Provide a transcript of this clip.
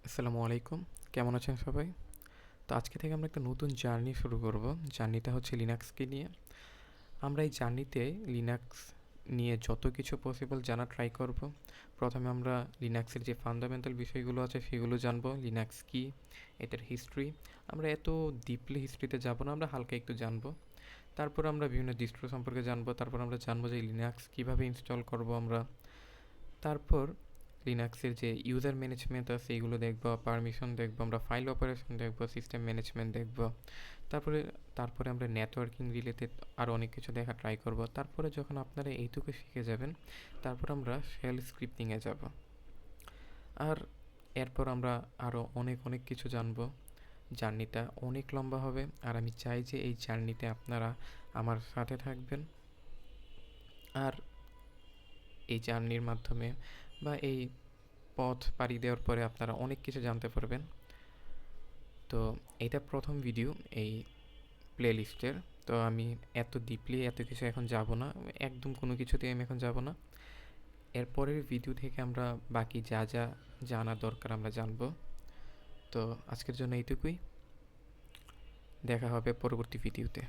আসসালামু আলাইকুম। কেমন আছেন সবাই? তো আজকে থেকে আমরা একটা নতুন জার্নি শুরু করব। জার্নিটা হচ্ছে লিনাক্সকে নিয়ে। আমরা এই জার্নিতে লিনাক্স নিয়ে যত কিছু পসিবল জানার ট্রাই করব। প্রথমে আমরা লিনাক্সের যে ফান্ডামেন্টাল বিষয়গুলো আছে সেগুলো জানব। লিনাক্স কী, এটার হিস্ট্রি। আমরা এত ডিপলি হিস্ট্রিতে যাব না, আমরা হালকা একটু জানব। তারপর আমরা বিভিন্ন ডিস্ট্রো সম্পর্কে জানব। তারপর আমরা জানব যে লিনাক্স কীভাবে ইনস্টল করব আমরা। তারপর লিনাক্সের যে ইউজার ম্যানেজমেন্ট আছে এগুলো দেখব, পারমিশন দেখব, আমরা ফাইল অপারেশন দেখব, সিস্টেম ম্যানেজমেন্ট দেখব। তারপরে তারপরে আমরা নেটওয়ার্কিং রিলেটেড আরও অনেক কিছু দেখা ট্রাই করব। তারপরে যখন আপনারা এইটুকু শিখে যাবেন, তারপর আমরা শেল স্ক্রিপ্টিংয়ে যাব। আর এরপর আমরা আরও অনেক অনেক কিছু জানব। জার্নিটা অনেক লম্বা হবে, আর আমি চাই যে এই জার্নিতে আপনারা আমার সাথে থাকবেন। আর এই জার্নির মাধ্যমে বা এই পথ পাড়ি দেওয়ার পরে আপনারা অনেক কিছু জানতে পারবেন। তো এটা প্রথম ভিডিও এই প্লেলিস্টের। তো আমি এত ডিপলি এত কিছু এখন যাব না, একদম কোনো কিছুতেই আমি এখন যাব না। এরপরের ভিডিও থেকে আমরা বাকি যা যা জানা দরকার আমরা জানব। তো আজকের জন্য এইটুকুই। দেখা হবে পরবর্তী ভিডিওতে।